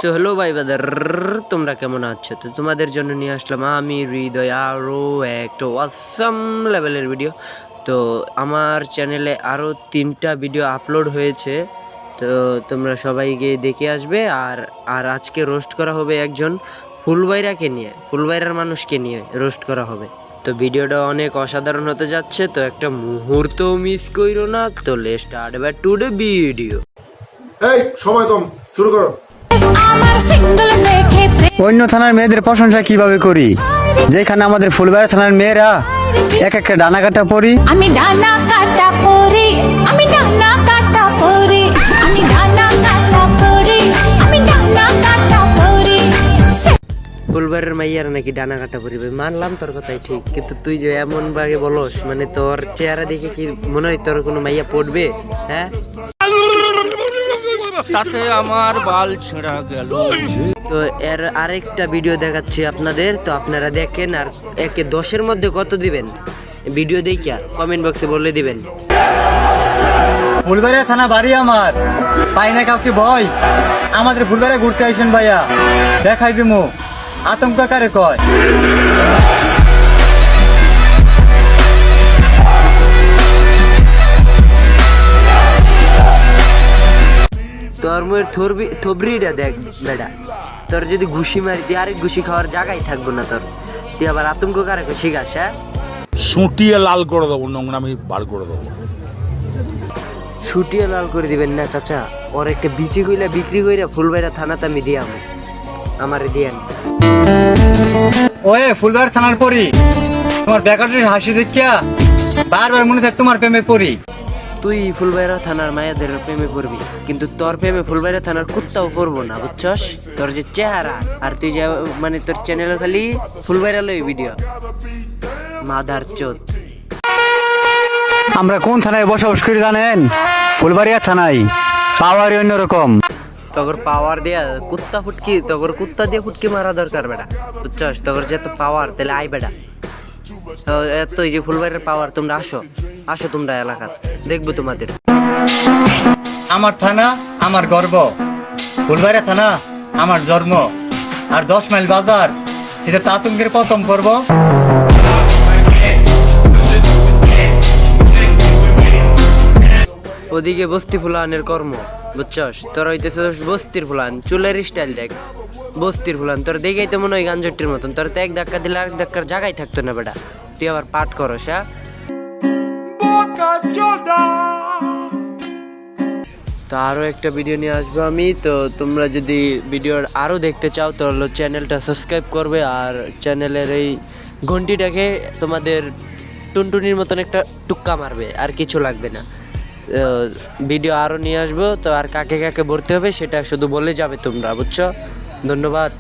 তো হ্যালো ভাই বাদার, তোমরা কেমন আছো? তো তোমাদের জন্য নিয়ে আসলাম আমি হৃদয় আরও একটা অসাম লেভেলের ভিডিও। তো আমার চ্যানেলে আরও 3টা ভিডিও আপলোড হয়েছে, তো তোমরা সবাই গিয়ে দেখে আসবে। আর আর আজকে রোস্ট করা হবে একজন ফুলবাইরাকে নিয়ে, ফুলবাইরার মানুষকে নিয়ে রোস্ট করা হবে। তো ভিডিওটা অনেক অসাধারণ হতে যাচ্ছে, তো একটা মুহূর্ত মিস কইরো না। তো লেটস স্টার্ট এবার টুডে ভিডিও। এই সময় কম, শুরু করো। অন্য থানার মেয়েদের প্রশংসা কিভাবে করি, যেখানে আমাদের ফুলবাড়ি থানার মেয়েরা এক একটা ডানা কাটা পরি। আমি ডানা কাটা পরি, আমি ডানা কাটা পরি, আমি ডানা কাটা পরি, আমি ডানা কাটা পরি। ফুলবাড়ির মাইয়ার নাকি ডানা কাটা পরিবে, মানলাম তোর কথাই ঠিক, কিন্তু তুই যে এমন ভাবে বলস, মানে তোর চেহারা দেখে কি মনে হয় তোর কোনো মাইয়া পড়বে? হ্যাঁ, তাতে আমার বাল ছেঁড়া গেল। তো এর আরেকটা ভিডিও দেখাচ্ছি আপনাদের, তো আপনারা দেখেন। আর একে 10-এর মধ্যে কত দিবেন ভিডিও দেখিয়া কমেন্ট বক্সে বলে দিবেন। ফুলবাড়ি থানা বাড়ি আমার, পাই না কাউকে ভয়। আমাদের ফুলবাড়ি ঘুরতে আসেন ভাইয়া, দেখাই দিমু আতঙ্ক কারে কয়। তোর মুয়ের থবরিটা দেখ বেটা, তোর যদি ঘুষি মারি তুই আরেক ঘুষি খাওয়ার জায়গায় থাকবো না তোর। তুই আবার আতঙ্ক কারে শিখাস? হ্যাঁ, সুটিয়ে লাল করে দেবো, নোংরামি বার করে দেবো। ছুটিয়ে লাল করে দিবেন না চাচা, ওর একটা বিচি কইলা বিক্রি কইরা ফুলবাইরা থানাতে আমি দিয়াম, আমারে দিয়ান। ওয়ে ফুলবাড়ি থানার পরি, তোমার বেকারের হাসি দেখিয়া বারবার মনে থাকে তোমার প্রেমে পড়ি। তুই ফুলবাইরা থানার মায়াদের প্রেমে পড়বি, কিন্তু তোর প্রেমে ফুলবাইরা থানার কুত্তাও পড়বো না, বুঝছস? তোর যে চেহারা, আর তুই যে মানে তোর চ্যানেলে খালি ফুলবাইরা লই ভিডিও, মাদার চোদ। আমরা কোন থানায় বসবাস করি জানেন? ফুলবাড়িয়া থানায়। পাওয়ারই অন্যরকম। তগর পাওয়ার দিয়া কুত্তা ফুটকি, তগর কুত্তা দিয়ে ফুটকি মারা দরকার বেটা, বুঝছস? তগর যে এত পাওয়ার, তাহলে আই বেটা। এত এই যে ফুলবাড়ির পাওয়ার, তোমরা আসো আসো তোমরা এলাকার, দেখবো তোমাদের। আমার থানা আমার গর্ব, ফুলবাড়ি থানা আমার জন্ম। আর 10 মাইল বাজার, এটা তো আতঙ্কের প্রথম পর্ব। ওদিকে বস্তি ফুলানের কর্ম, বুঝছস? তোর হইতেছস বস্তির ফুলান, চুলের স্টাইল দেখ বস্তির ফুলান। তোর দেখেই তো মনে হয় গাঞ্জটির মতন, তোর তো এক ধাক্কা দিলে আরেক ধাক্কার জায়গায় থাকতো না বেটা। তুই আবার পাঠ করস? হ্যাঁ, তো আরও একটা ভিডিও নিয়ে আসবো আমি। তো তোমরা যদি ভিডিওর আরও দেখতে চাও তাহলে চ্যানেলটা সাবস্ক্রাইব করবে, আর চ্যানেলের এই ঘন্টিটাকে তোমাদের টুনটুনির মতন একটা টুক্কা মারবে, আর কিছু লাগবে না। ভিডিও আরও নিয়ে আসবো, তো আর কাকে কাকে ভরতে হবে সেটা শুধু বলে যাবে তোমরা, বুঝছো? ধন্যবাদ।